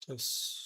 Yes.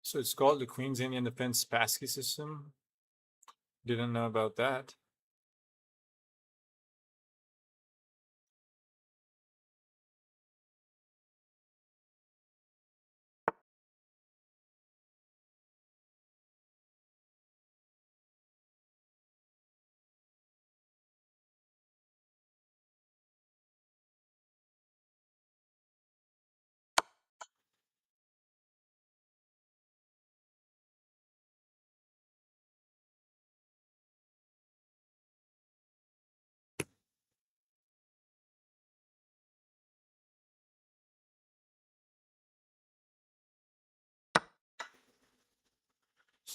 So it's called the Queen's Indian Defense Passkey System. Didn't know about that.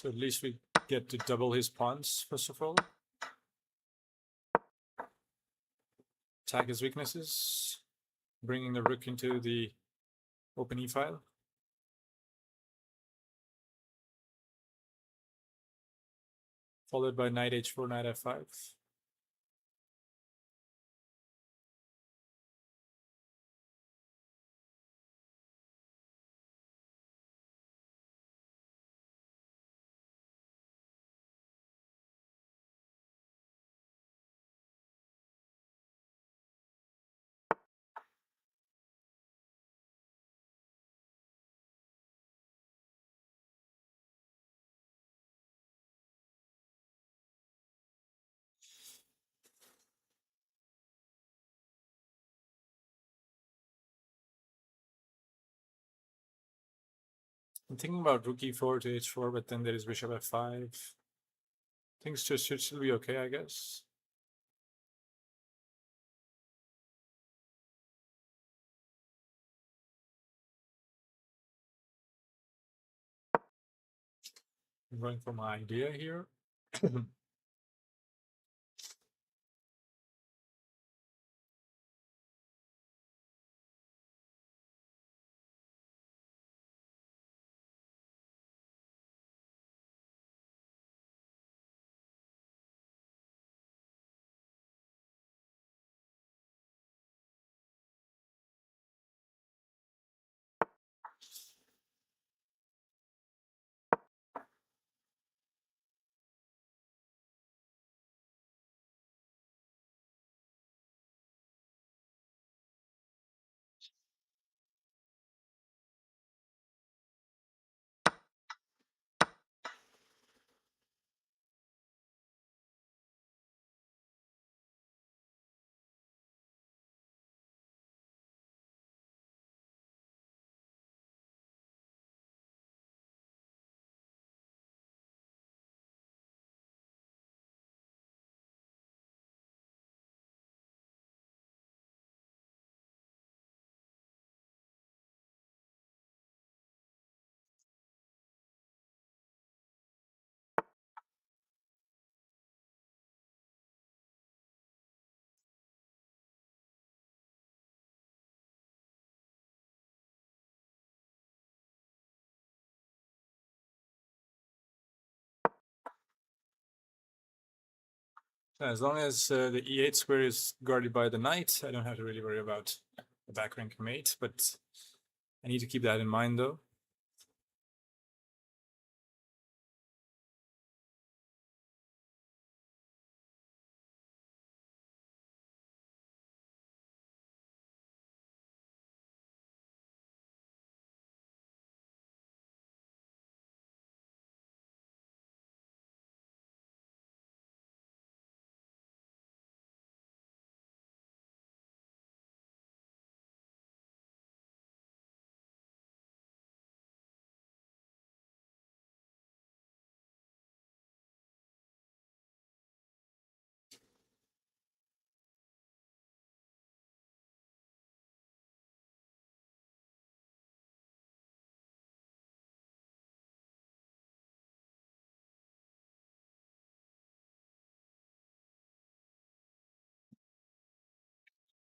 So at least we get to double his pawns, first of all. Attack his weaknesses, bringing the rook into the open e file. Followed by knight h4, knight f5. I'm thinking about rook e4 to h4, but then there is bishop f5. Things just should still be okay, I guess. I'm going for my idea here. As long as the e8 square is guarded by the knight, I don't have to really worry about the back rank mate, but I need to keep that in mind though.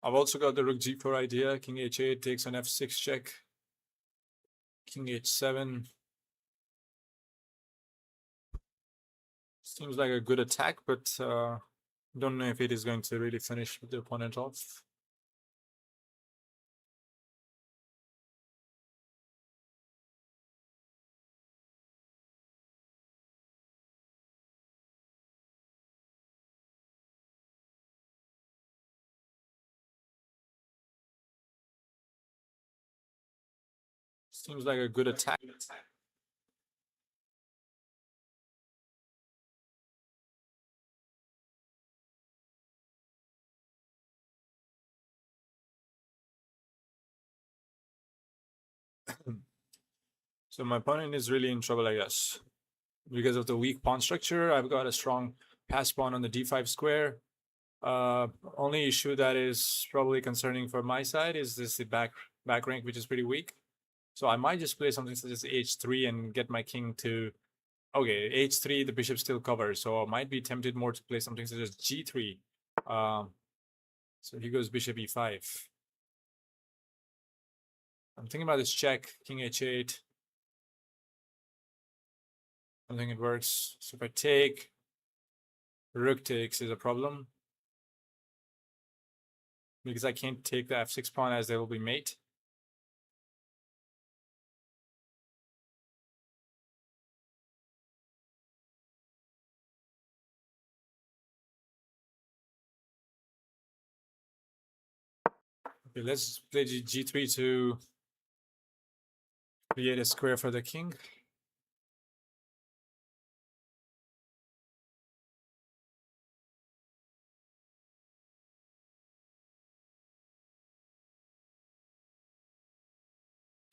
I've also got the rook g4 idea. King h8 takes on f6 check. King h7. Seems like a good attack, but don't know if it is going to really finish the opponent off. Seems like a good attack. So my opponent is really in trouble, I guess. Because of the weak pawn structure, I've got a strong pass pawn on the d5 square. Only issue that is probably concerning for my side is this the back rank, which is pretty weak. So I might just play something such as h3 and get my king to. Okay, h3, the bishop still covers, so I might be tempted more to play something such as g3. So he goes bishop e5. I'm thinking about this check, king h8. I don't think it works. So if I take, rook takes is a problem. Because I can't take the f6 pawn as they will be mate. Okay, let's play g3 to create a square for the king.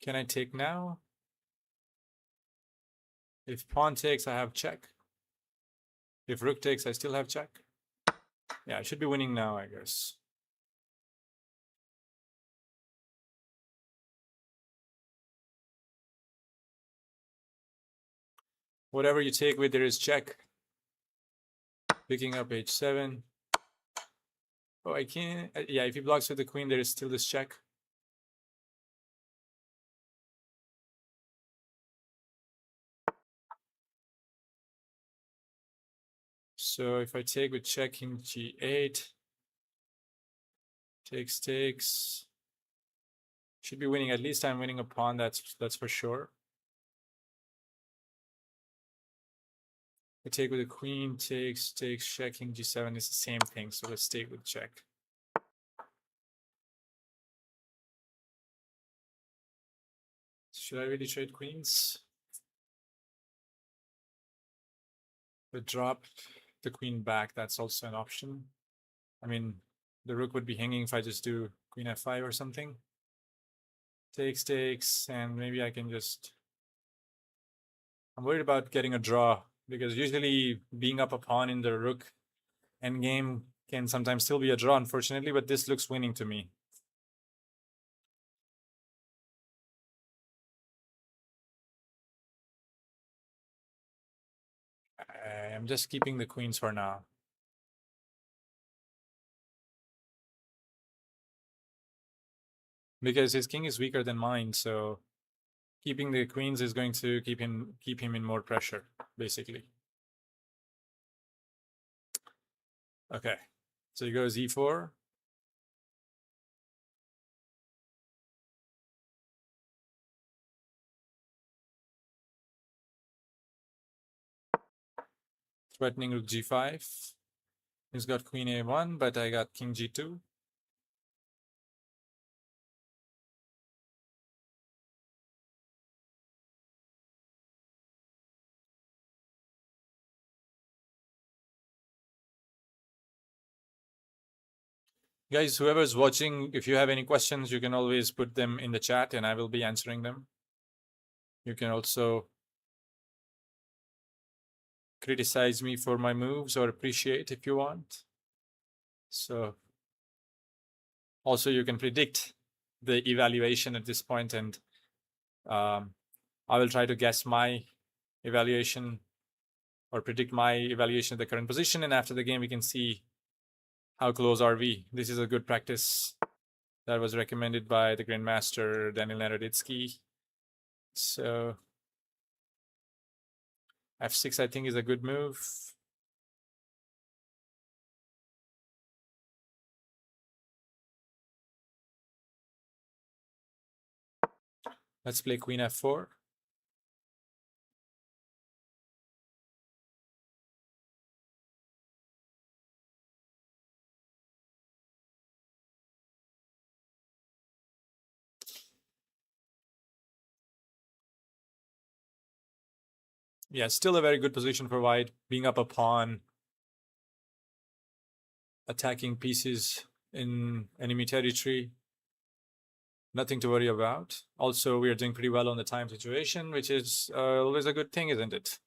Can I take now? If pawn takes, I have check. If rook takes, I still have check. Yeah, I should be winning now, I guess. Whatever you take with, there is check. Picking up h7. Oh, I can't. Yeah, if he blocks with the queen, there is still this check. So if I take with check, king g8, takes, should be winning. At least I'm winning a pawn. That's for sure. I take with the queen, takes, check, king g7 is the same thing. So let's take with check. Should I really trade queens? But drop the queen back, that's also an option. I mean, the rook would be hanging if I just do queen f5 or something. Takes, and maybe I can just... I'm worried about getting a draw, because usually being up a pawn in the rook endgame can sometimes still be a draw, unfortunately, but this looks winning to me. I'm just keeping the queens for now. Because his king is weaker than mine, so keeping the queens is going to keep him in more pressure, basically. Okay, so he goes e4. Threatening rook g5. He's got queen a1, but I got king g2. Guys, whoever's watching, if you have any questions, you can always put them in the chat and I will be answering them. You can also criticize me for my moves or appreciate if you want. So also you can predict the evaluation at this point, and I will try to guess my evaluation or predict my evaluation of the current position, and after the game we can see how close are we. This is a good practice that was recommended by the Grandmaster Daniel Naroditsky. So f6 I think is a good move. Let's play queen f4. Yeah, still a very good position for white, being up a pawn, attacking pieces in enemy territory. Nothing to worry about. Also, we are doing pretty well on the time situation, which is always a good thing, isn't it?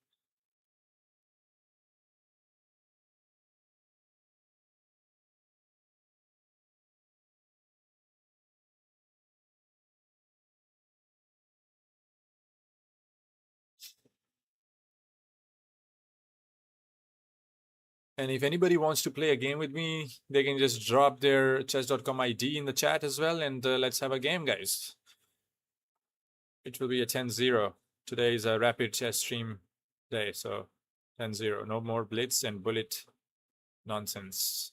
And if anybody wants to play a game with me, they can just drop their chess.com ID in the chat as well, and let's have a game, guys. It will be a 10-0. Today is a rapid chess stream day, so 10-0. No more blitz and bullet nonsense.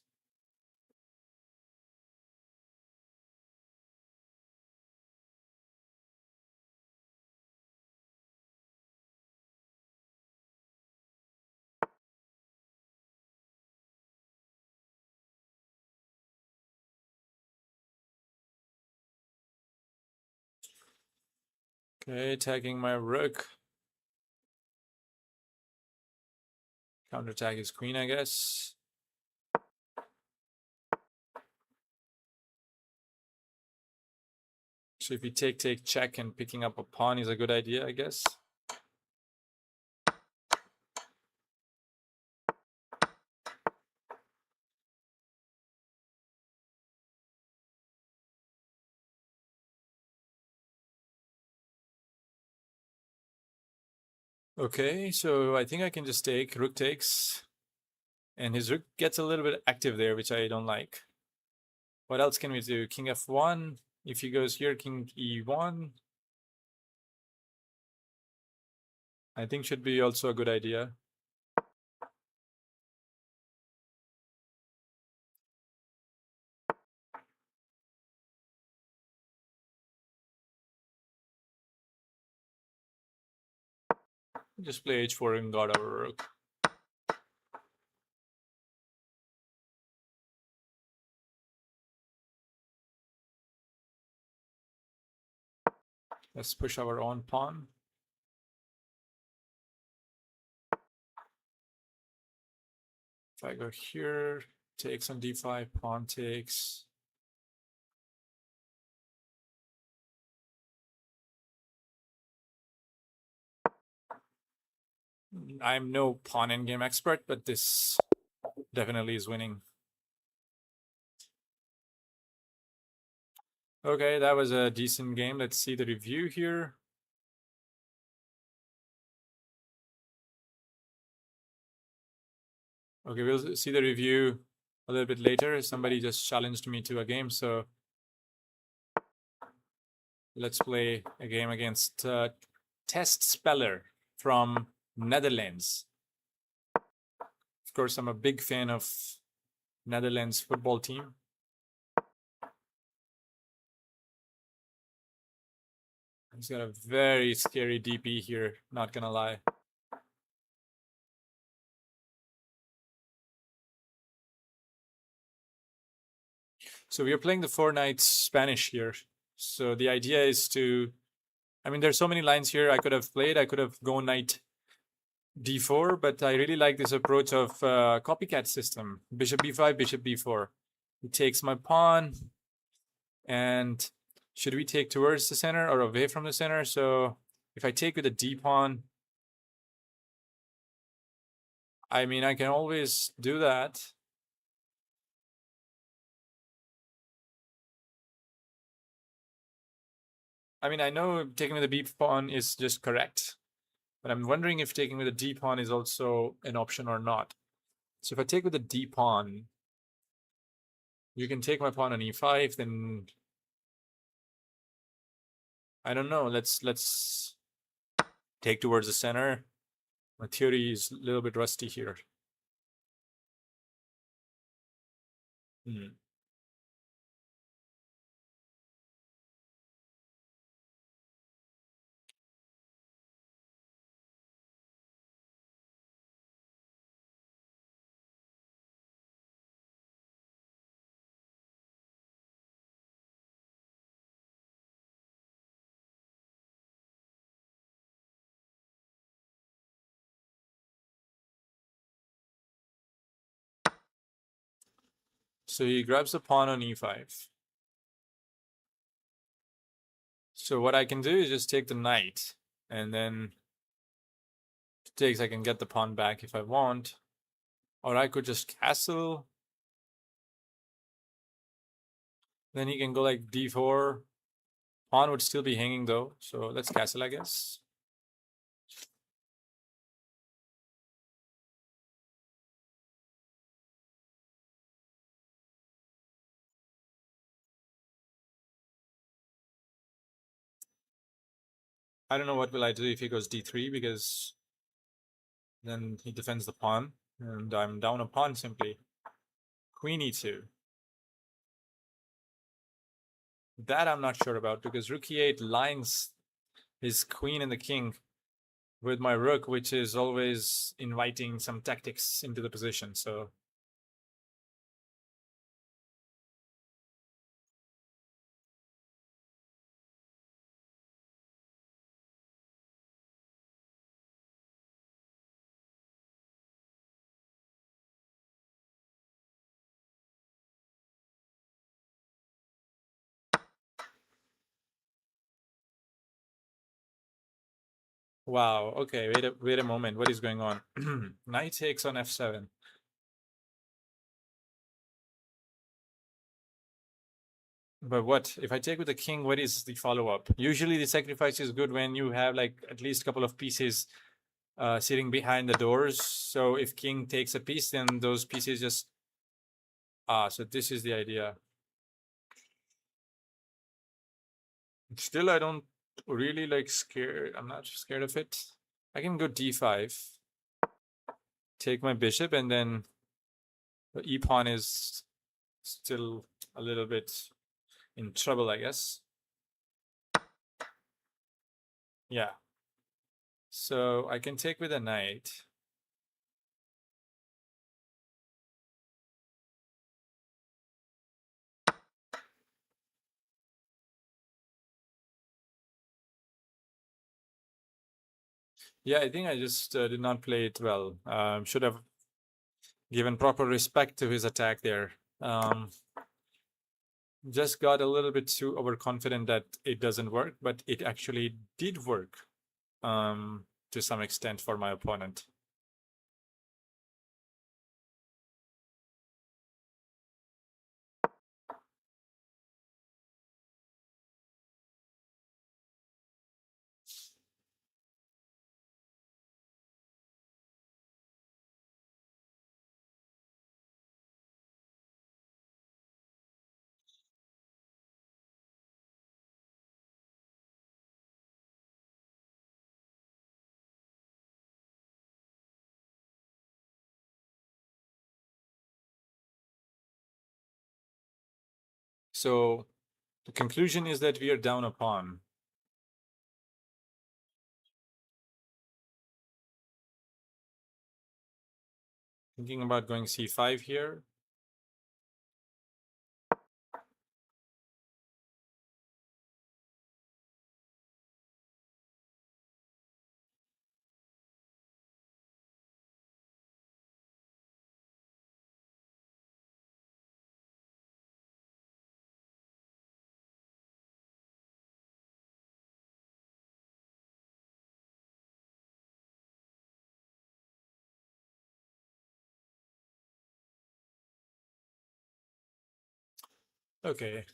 Okay, attacking my rook. Counterattack his queen, I guess. So if you take, check, and picking up a pawn is a good idea, I guess. Okay, so I think I can just take rook takes, and his rook gets a little bit active there, which I don't like. What else can we do? King f1. If he goes here, king e1. I think should be also a good idea. Just play h4 and guard our rook. Let's push our own pawn. If I go here, takes on d5, pawn takes. I'm no pawn endgame expert, but this definitely is winning. Okay, that was a decent game. Let's see the review here. Okay, we'll see the review a little bit later. Somebody just challenged me to a game, so let's play a game against Test Speller from Netherlands. Of course, I'm a big fan of Netherlands football team. He's got a very scary DP here, not gonna lie. So we are playing the four knights Spanish here. So the idea is to, I mean, there's so many lines here I could have played. I could have gone knight d4, but I really like this approach of copycat system. Bishop b5, bishop b4. He takes my pawn, and should we take towards the center or away from the center? So if I take with a d pawn, I mean, I can always do that. I mean, I know taking with the b pawn is just correct, but I'm wondering if taking with a d pawn is also an option or not. So if I take with a d pawn, you can take my pawn on e5, then I don't know. Let's take towards the center. My theory is a little bit rusty here. So he grabs the pawn on e5. So what I can do is just take the knight, and then takes, I can get the pawn back if I want. Or I could just castle. Then he can go like d4. Pawn would still be hanging though, so let's castle, I guess. I don't know what will I do if he goes d3, because then he defends the pawn, and I'm down a pawn simply. Queen e2. That I'm not sure about, because rook e8 lines his queen and the king with my rook, which is always inviting some tactics into the position. So wow, okay, wait a moment. What is going on? Knight takes on f7. But what if I take with the king? What is the follow-up? Usually the sacrifice is good when you have like at least a couple of pieces sitting behind the doors. So if king takes a piece, then those pieces just so this is the idea. Still, I don't really like scared. I'm not scared of it. I can go d5, take my bishop, and then the e pawn is still a little bit in trouble, I guess. Yeah. So I can take with a knight. Yeah, I think I just did not play it well. Should have given proper respect to his attack there. Just got a little bit too overconfident that it doesn't work, but it actually did work to some extent for my opponent. So the conclusion is that we are down a pawn. Thinking about going c5 here. Okay.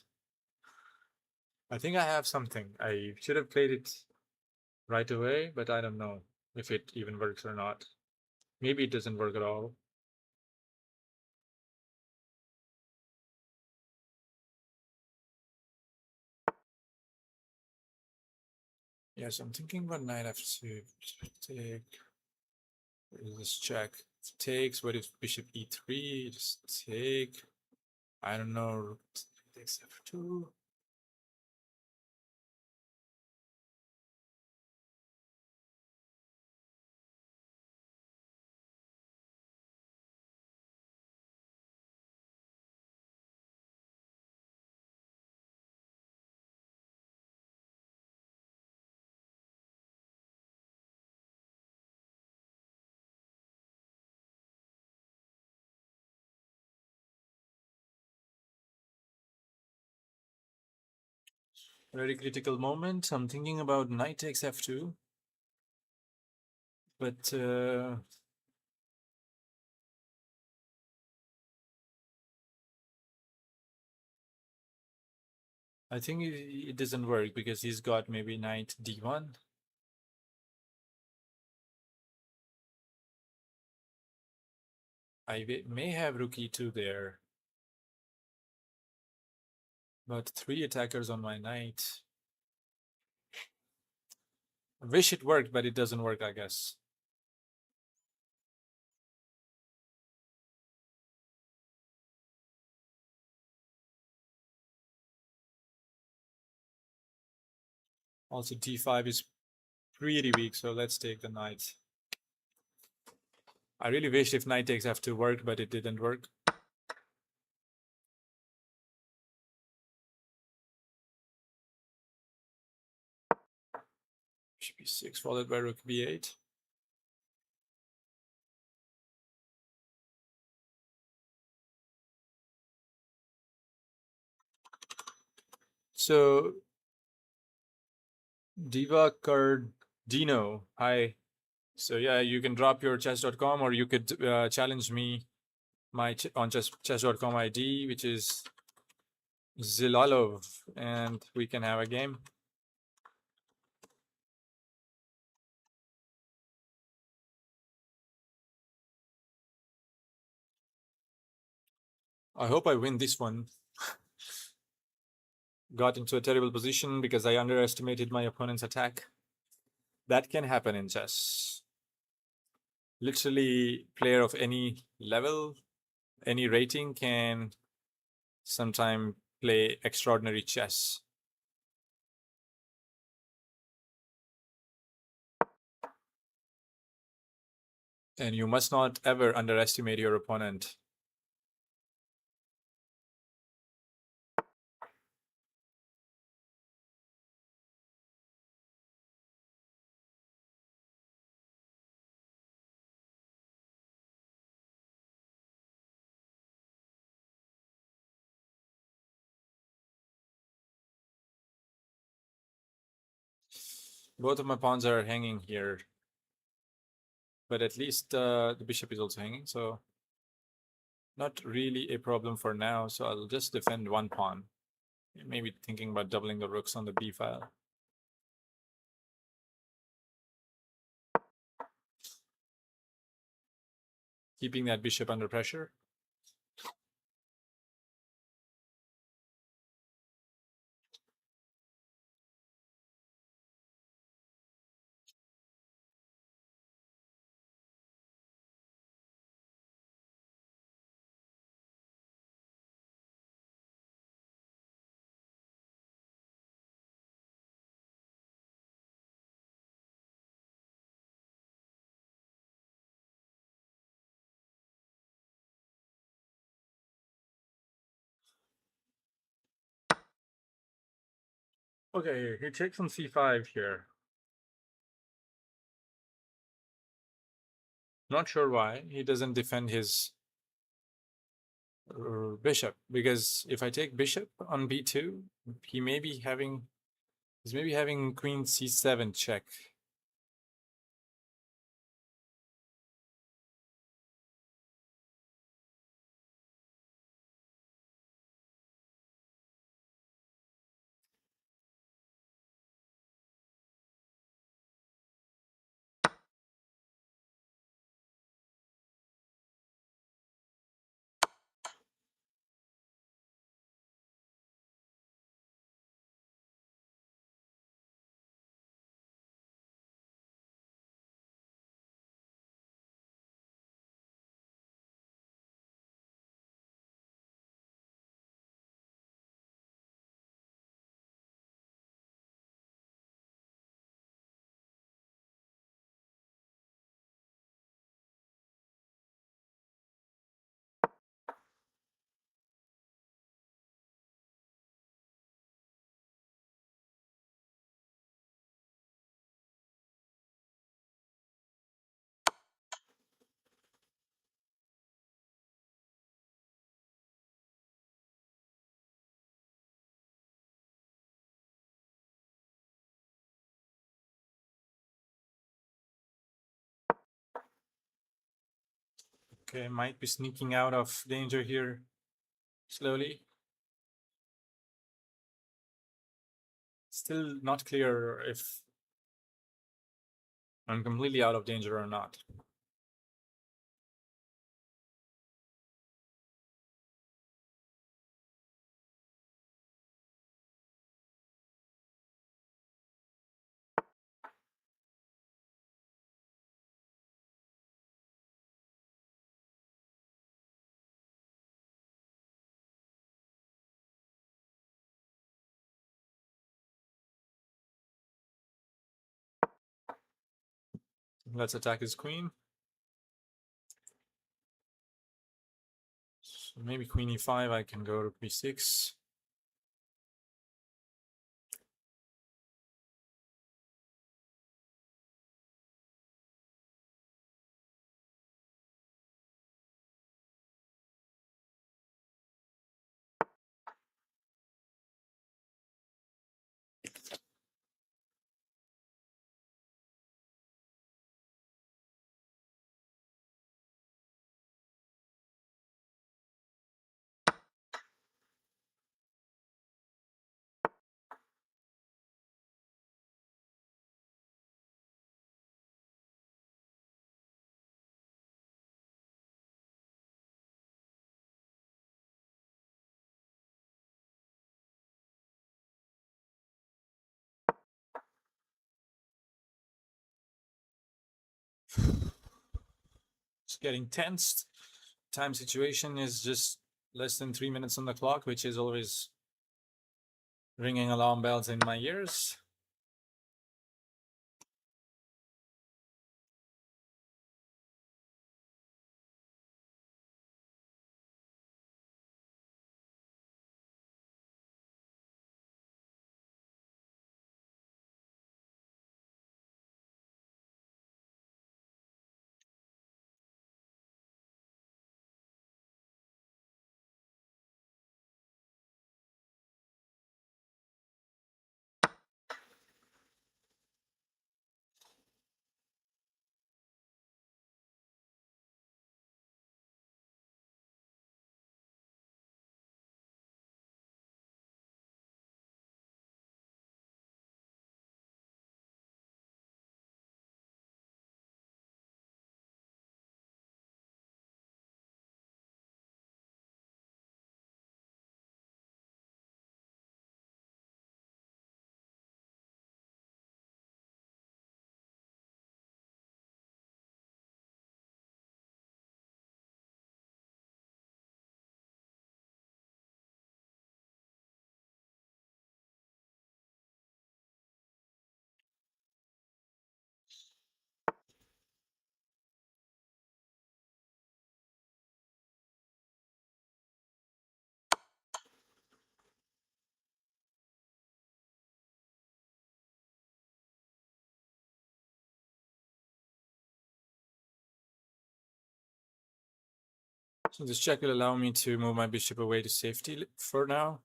I think I have something. I should have played it right away, but I don't know if it even works or not. Maybe it doesn't work at all. Yes, I'm thinking about knight f2. Take. Let's check. Takes. What if bishop e3? Just take. I don't know. Takes f2. Very critical moment. I'm thinking about knight takes f2. But I think it doesn't work because he's got maybe knight d1. I may have rook e2 there. But 3 attackers on my knight. I wish it worked, but it doesn't work, I guess. Also, d5 is pretty weak, so let's take the knight. I really wish if knight takes f2 worked, but it didn't work. Bishop b6 followed by rook b8. So Diva Cardino, hi. So yeah, you can drop your chess.com or you could challenge me on chess.com ID, which is Zilalov, and we can have a game. I hope I win this one. Got into a terrible position because I underestimated my opponent's attack. That can happen in chess. Literally, player of any level, any rating can sometime play extraordinary chess. And you must not ever underestimate your opponent. Both of my pawns are hanging here, but at least the bishop is also hanging, so not really a problem for now. So I'll just defend one pawn. Maybe thinking about doubling the rooks on the b file. Keeping that bishop under pressure. Okay, he takes on c5 here. Not sure why he doesn't defend his bishop, because if I take bishop on b2, he may be having he's maybe having queen c7 check. Okay, might be sneaking out of danger here slowly. Still not clear if I'm completely out of danger or not. Let's attack his queen. So maybe queen e5, I can go to b6. It's getting tensed. Time situation is just less than 3 minutes on the clock, which is always ringing alarm bells in my ears. So this check will allow me to move my bishop away to safety for now.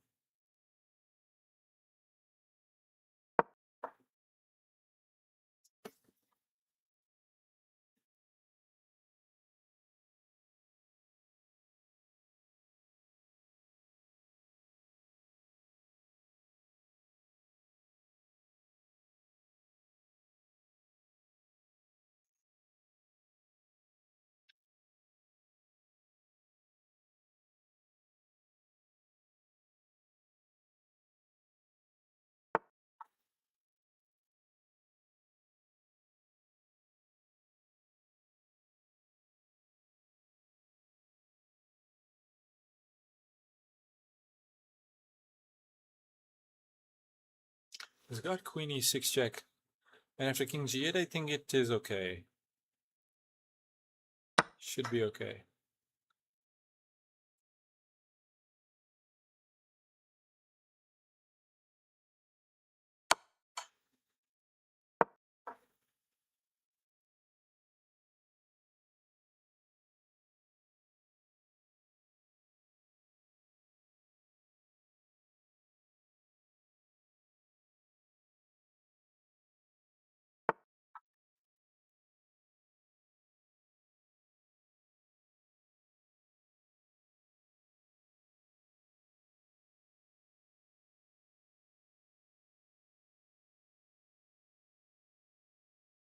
It's got queen e6 check. And after king g8, I think it is okay. Should be okay.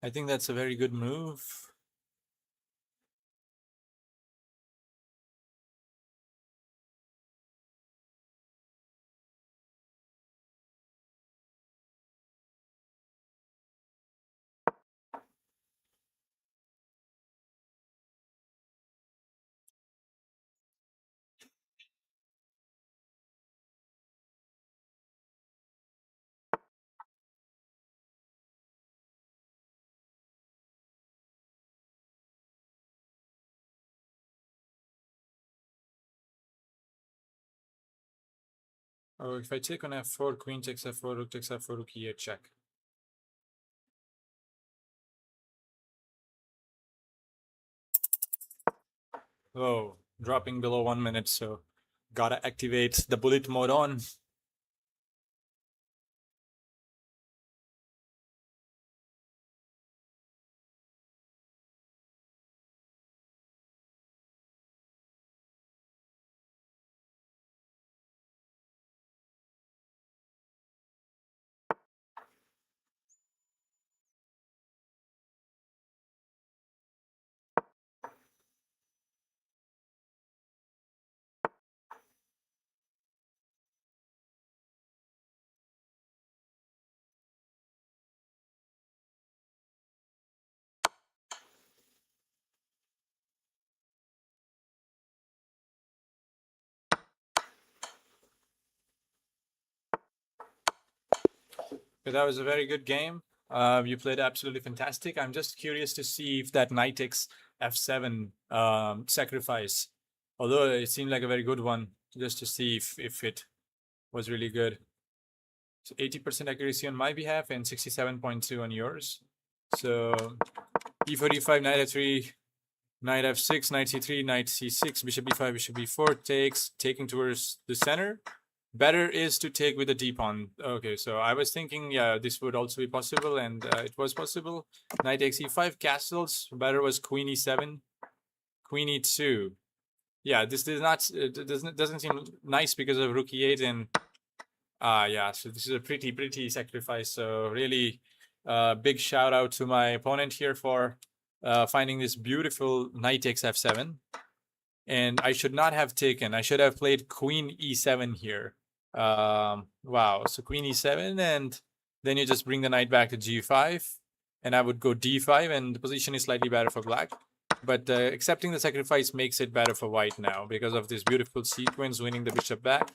I think that's a very good move. Oh, if I take on f4, queen takes f4, rook takes f4, rook e8, check. Oh, dropping below 1 minute, so gotta activate the bullet mode on. But that was a very good game. You played absolutely fantastic. I'm just curious to see if that knight takes f7 sacrifice, although it seemed like a very good one, just to see if it was really good. So 80% accuracy on my behalf and 67.2 on yours. So e45, knight f3, knight f6, knight c3, knight c6, bishop b5, bishop b4 takes, taking towards the center. Better is to take with a d pawn. Okay, so I was thinking, yeah, this would also be possible, and it was possible. Knight takes e5, castles. Better was queen e7, queen e2. Yeah, this does not doesn't seem nice because of rook e8 and yeah. So this is a pretty sacrifice. So really, big shout out to my opponent here for finding this beautiful knight takes f7. And I should not have taken. I should have played queen e7 here. Wow. So queen e7, and then you just bring the knight back to g5, and I would go d5, and the position is slightly better for black. But accepting the sacrifice makes it better for white now because of this beautiful sequence, winning the bishop back.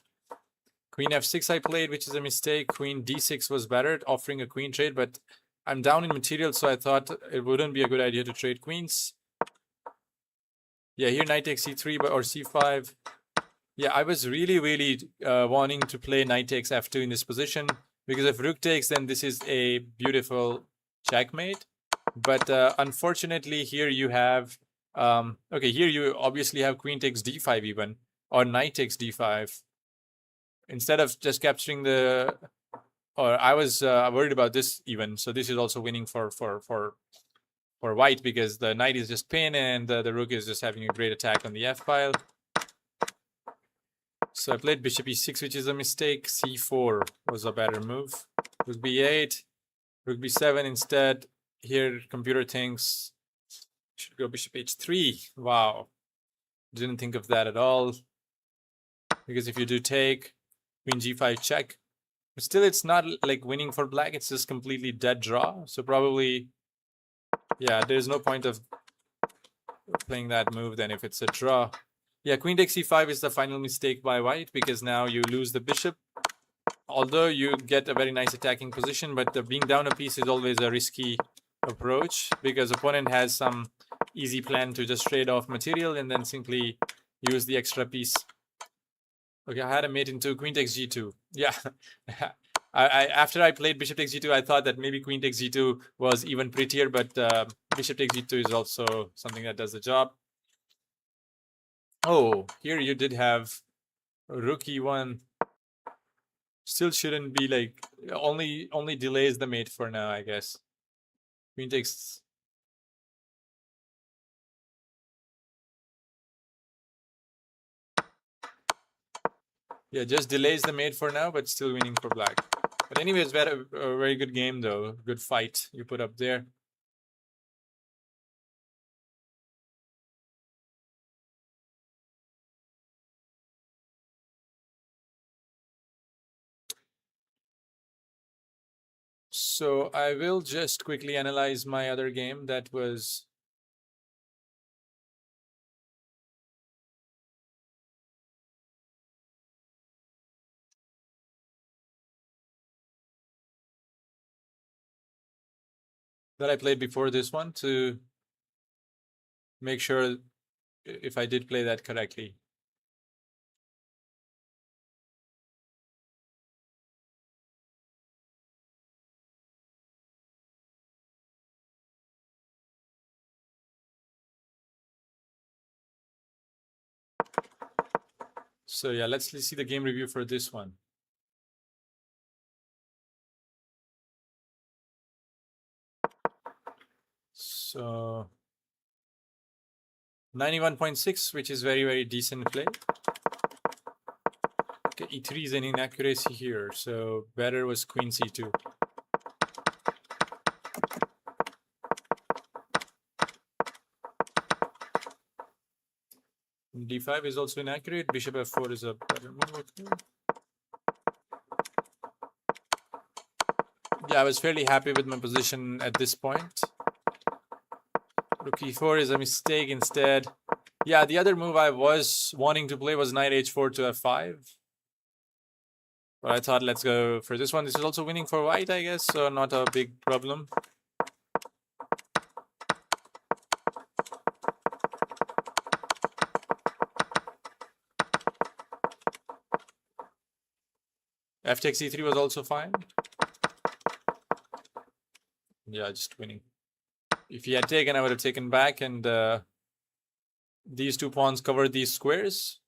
Queen f6 I played, which is a mistake. Queen d6 was better, offering a queen trade, but I'm down in material, so I thought it wouldn't be a good idea to trade queens. Yeah, here knight takes c3 or c5. Yeah, I was really wanting to play knight takes f2 in this position, because if rook takes, then this is a beautiful checkmate. But unfortunately, here you have okay, here you obviously have queen takes d5 even, or knight takes d5. Instead of just capturing the, or I was worried about this even. So this is also winning for white, because the knight is just pinned and the rook is just having a great attack on the f file. So I played bishop e6, which is a mistake. c4 was a better move. Rook b8, rook b7 instead. Here computer thinks should go bishop h3. Wow, didn't think of that at all, because if you do take, queen g5 check. But still, it's not like winning for black. It's just completely dead draw. So probably, yeah, there's no point of playing that move then if it's a draw. Yeah, queen takes c5 is the final mistake by white, because now you lose the bishop. Although you get a very nice attacking position, but the being down a piece is always a risky approach, because opponent has some easy plan to just trade off material and then simply use the extra piece. Okay, I had a mate into queen takes g2. Yeah. After I played bishop takes g2, I thought that maybe queen takes g2 was even prettier, but bishop takes g2 is also something that does the job. Oh, here you did have rook e1. Still shouldn't be like, only delays the mate for now, I guess. Queen takes. Yeah, just delays the mate for now, but still winning for black. But anyways, a very good game though. Good fight you put up there. So I will just quickly analyze my other game that was. That I played before this one, to make sure if I did play that correctly. So yeah, let's see the game review for this one. So 91.6, which is very decent play. Okay, e3 is an inaccuracy here, so better was queen c2. d5 is also inaccurate. Bishop f4 is a better move. Yeah, I was fairly happy with my position at this point. Rook e4 is a mistake instead. Yeah, the other move I was wanting to play was knight h4 to f5. But I thought let's go for this one. This is also winning for white, I guess, so not a big problem. F takes e3 was also fine. Yeah, just winning. If he had taken, I would have taken back, and these two pawns cover these squares,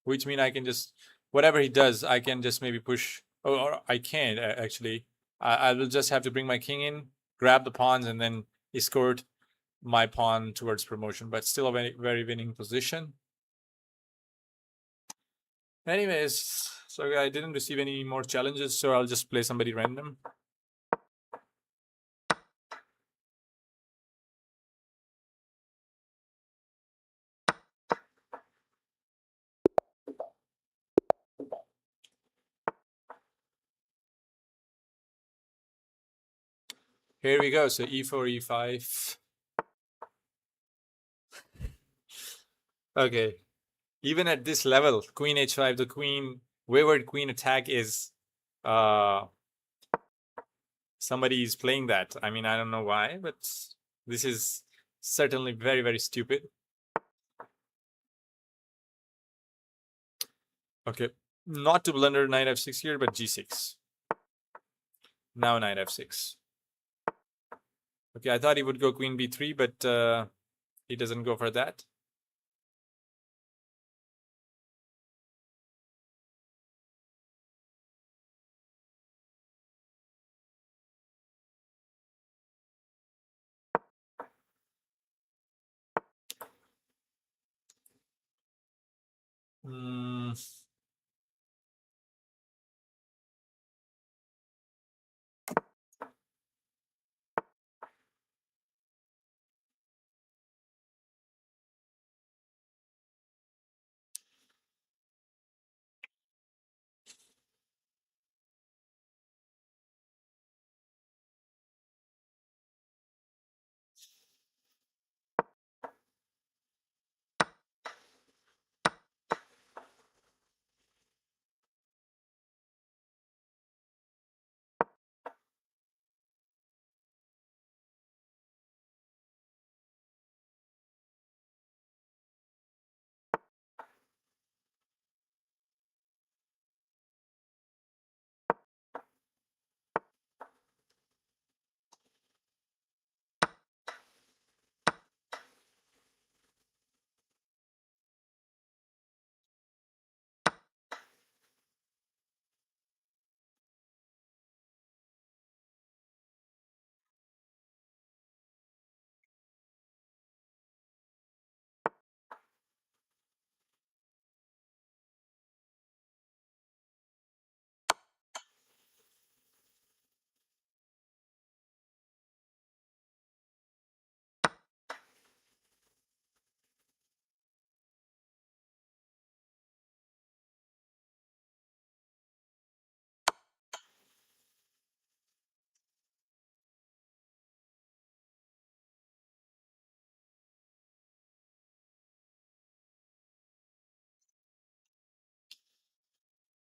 which mean I can just, whatever he does, I can just maybe push, or I can't actually. I will just have to bring my king in, grab the pawns, and then escort my pawn towards promotion, but still a very, very winning position. Anyways, so I didn't receive any more challenges, so I'll just play somebody random. Here we go. So e4, e5. Okay. Even at this level, queen h5, the queen wayward queen attack is somebody is playing that. I mean, I don't know why, but this is certainly very, very stupid. Okay. Not to blunder knight f6 here, but g6. Now knight f6. Okay, I thought he would go queen b3, but he doesn't go for that. Hmm.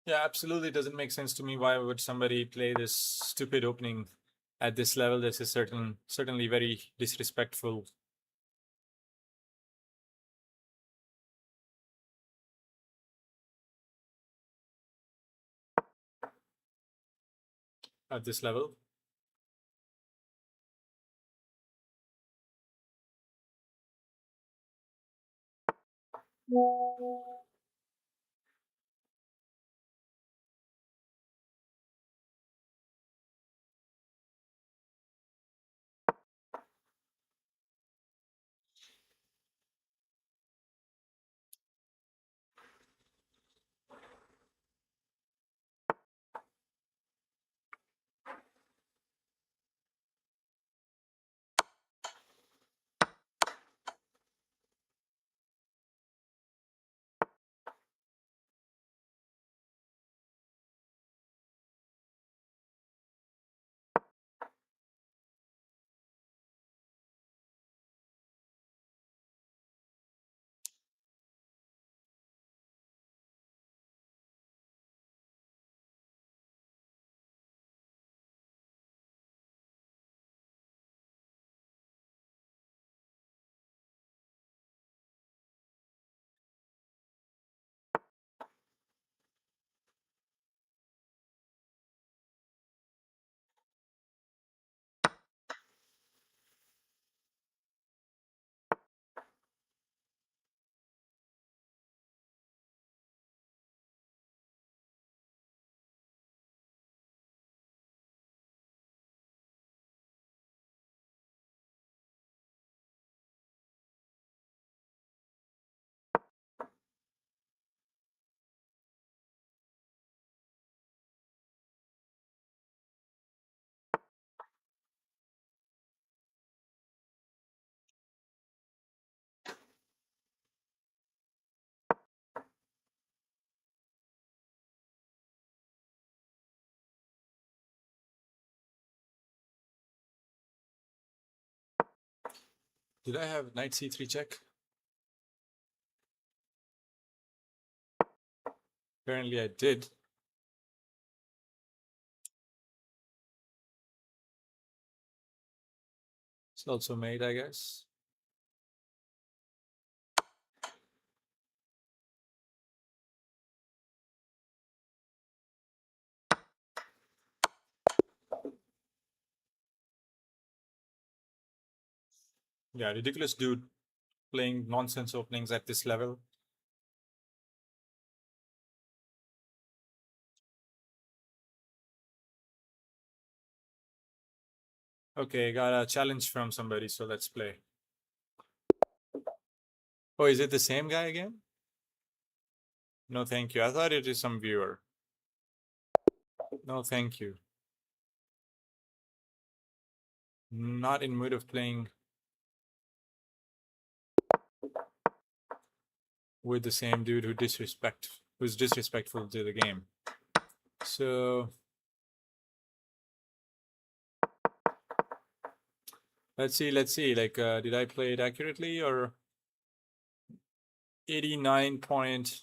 Yeah, absolutely doesn't make sense to me. Why would somebody play this stupid opening at this level? This is certainly very disrespectful. At this level. Did I have knight c3 check? Apparently I did. It's also made, I guess. Yeah, ridiculous dude playing nonsense openings at this level. Okay, got a challenge from somebody, so let's play. Oh, is it the same guy again? No, thank you. I thought it is some viewer. No, thank you. Not in mood of playing with the same dude who's disrespectful to the game. So let's see. Like, did I play it accurately or 89 point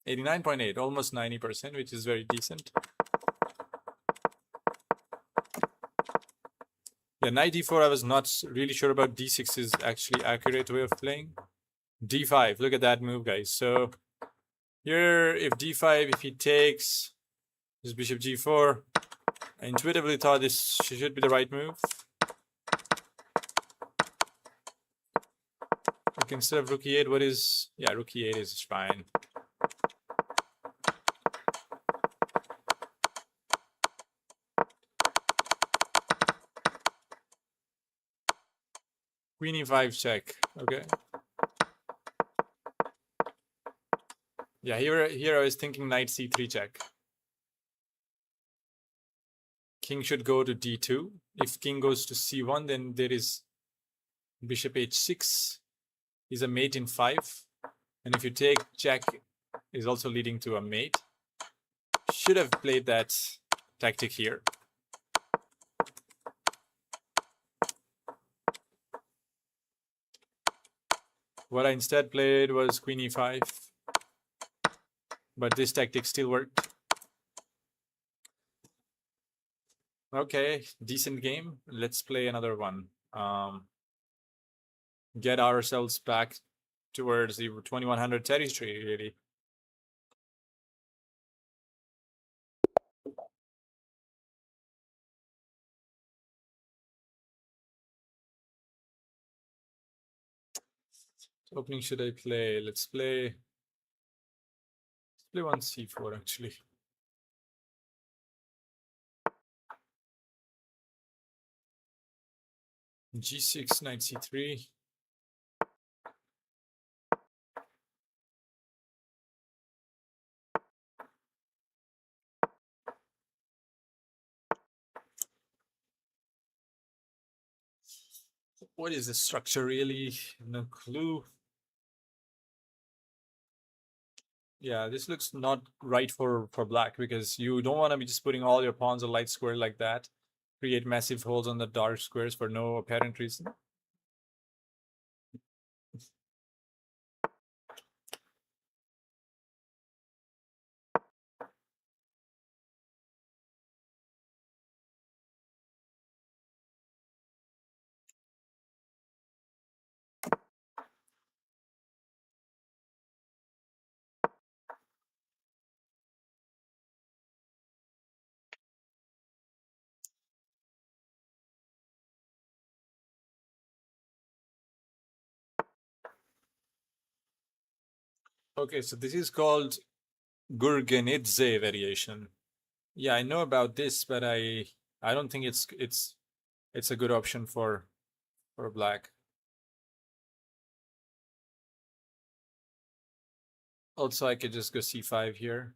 89.8, almost 90%, which is very decent. Yeah, knight d4, I was not really sure about. d6 is actually accurate way of playing. d5, look at that move, guys. So here, if d5, if he takes his bishop g4, I intuitively thought this should be the right move. Like instead of rook e8, what is... Yeah, rook e8 is fine. Queen e5 check, okay. Yeah, here I was thinking knight c3 check. King should go to d2. If king goes to c1, then there is bishop h6 is a mate in 5. And if you take jack is also leading to a mate. Should have played that tactic here. What I instead played was queen e5. But this tactic still worked. Okay, decent game. Let's play another one. Get ourselves back towards the 2100 territory, really. What opening should I play? Let's play one c4 actually. g6, knight c3. What is the structure really? No clue. Yeah, this looks not right for black because you don't want to be just putting all your pawns on light square like that. Create massive holes on the dark squares for no apparent reason. Okay, so this is called Gurgenidze variation. Yeah, I know about this, but I don't think it's a good option for black. Also, I could just go c5 here.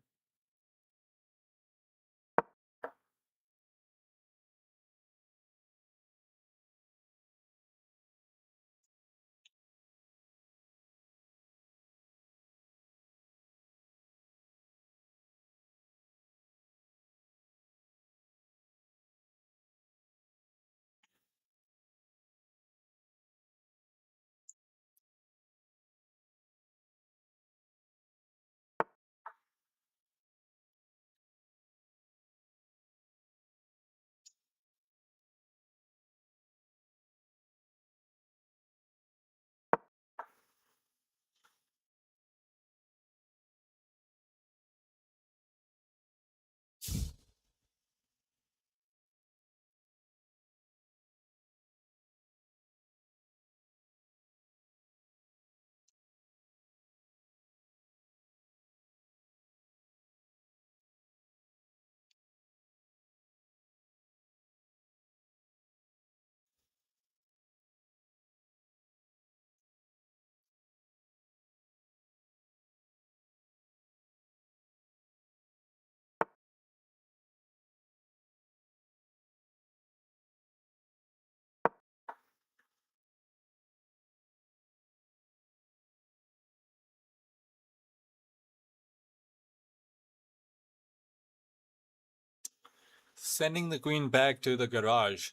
Sending the queen back to the garage,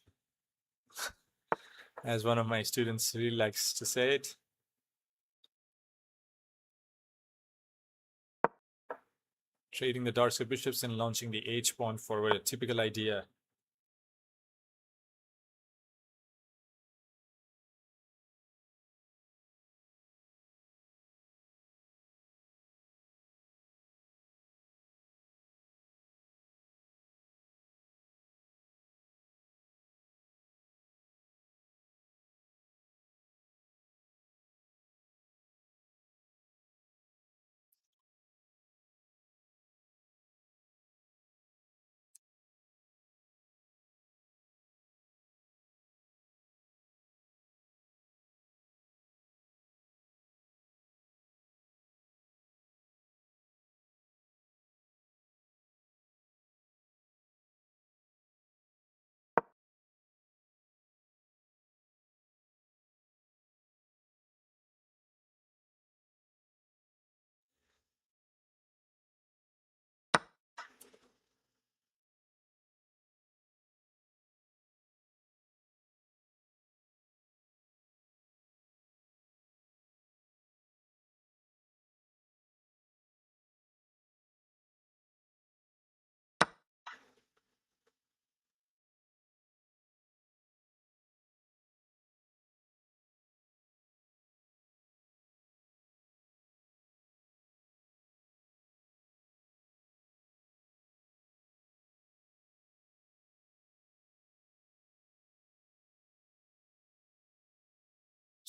as one of my students really likes to say it. Trading the dark side bishops and launching the h pawn forward, a typical idea.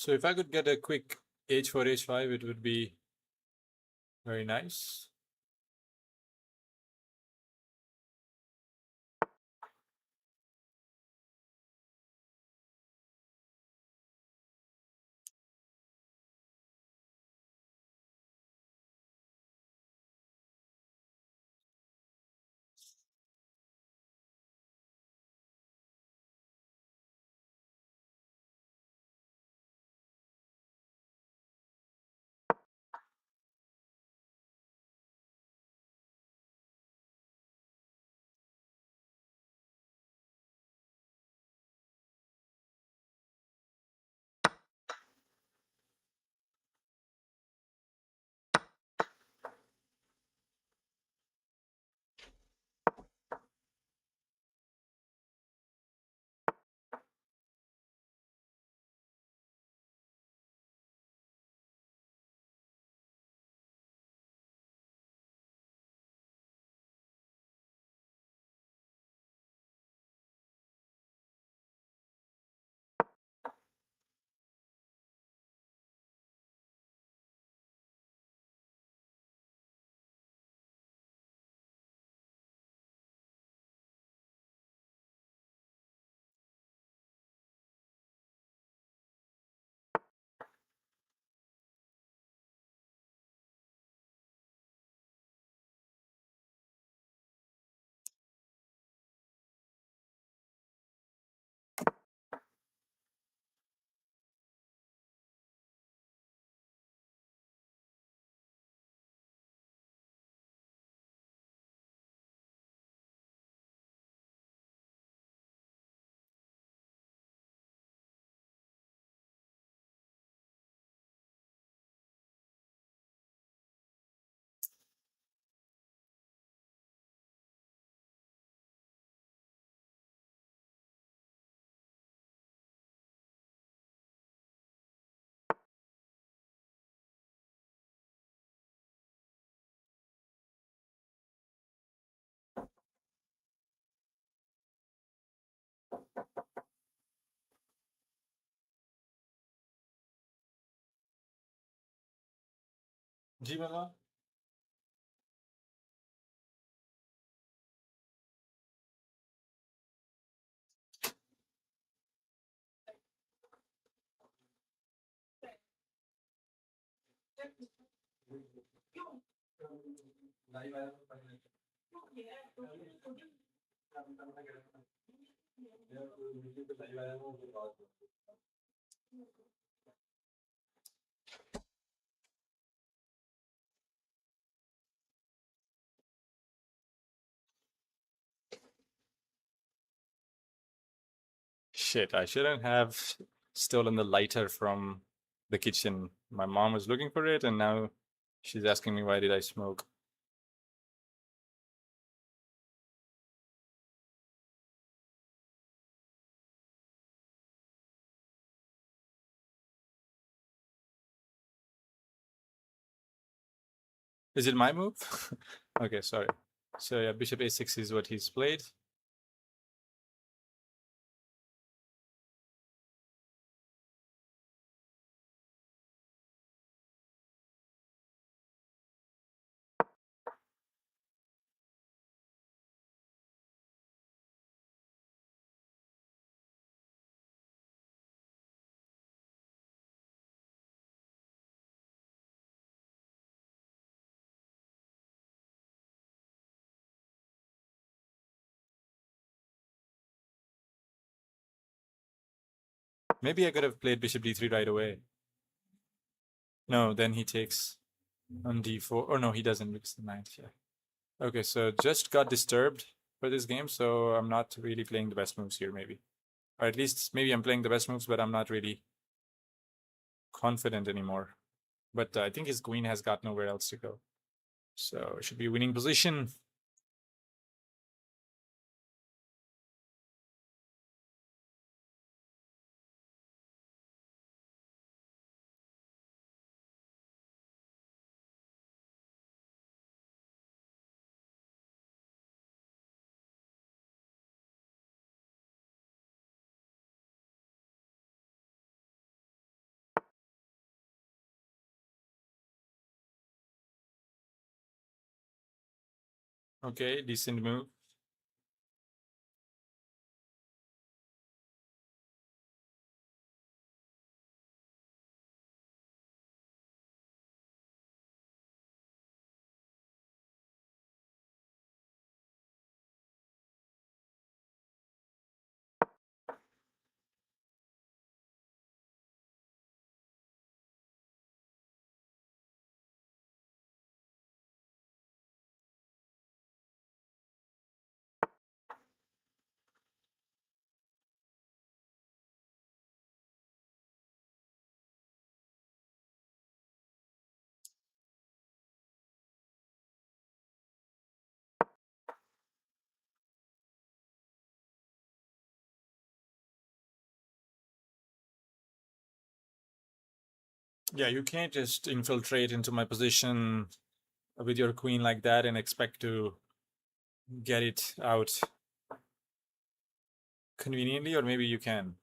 So if I could get a quick h4 h5, it would be very nice. Ji Baba Shit, I shouldn't have stolen the lighter from the kitchen. My mom was looking for it, and now she's asking me why did I smoke. Is it my move? Okay, sorry. So yeah, bishop a6 is what he's played. Maybe I could have played bishop d3 right away. No, then he takes on d4. Or no, he doesn't because the knight. Yeah. Okay, so just got disturbed for this game, so I'm not really playing the best moves here, maybe. Or at least maybe I'm playing the best moves, but I'm not really confident anymore. But I think his queen has got nowhere else to go. So it should be winning position. Okay, decent move. Yeah, you can't just infiltrate into my position with your queen like that and expect to get it out conveniently, or maybe you can.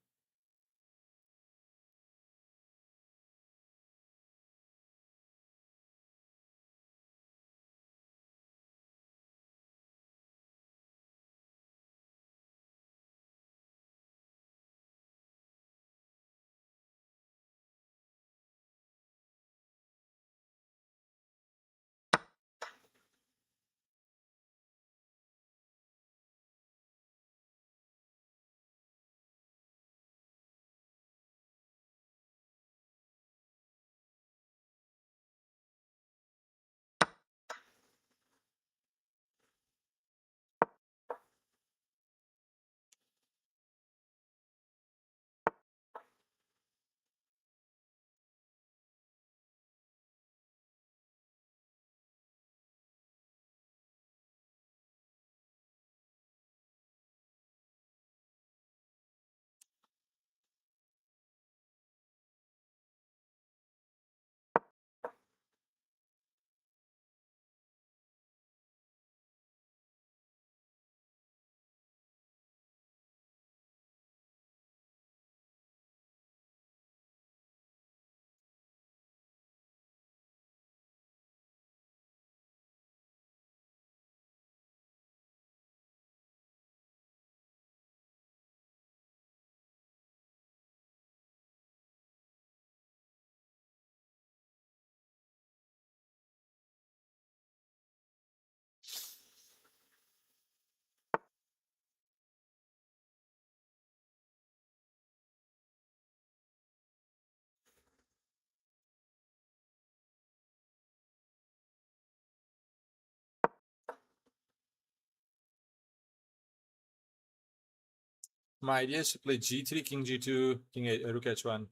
My idea is to play g3, king g2, king rook h1.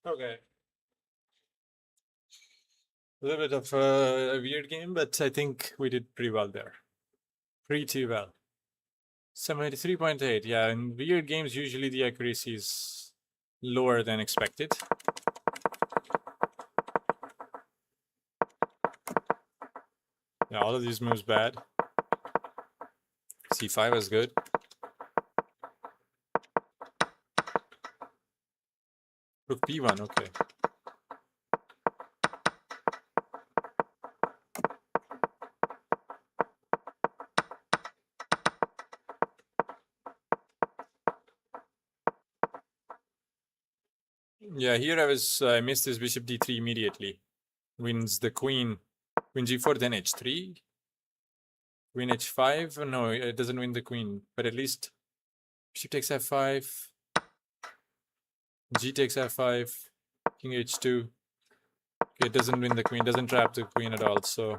Okay. A little bit of a weird game, but I think we did pretty well there. Pretty well. 73.8. Yeah, in weird games, usually the accuracy is lower than expected. Yeah, all of these moves bad. C5 is good. Rook B1, okay. Yeah, here I missed this bishop d3 immediately. Wins the queen. Queen g4, then h3. Queen h5. No, it doesn't win the queen, but at least bishop takes f5. G takes f5. King h2. Okay, it doesn't win the queen, doesn't trap the queen at all, so.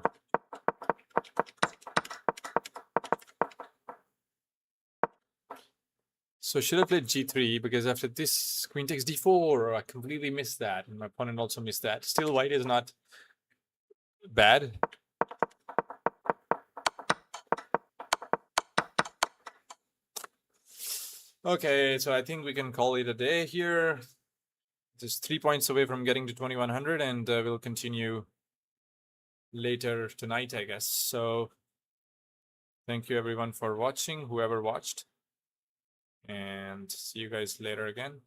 So should have played g3 because after this, queen takes d4. I completely missed that, and my opponent also missed that. Still, white is not bad. Okay, so I think we can call it a day here. Just 3 points away from getting to 2100, and we'll continue later tonight, I guess. So thank you everyone for watching, whoever watched, and see you guys later again.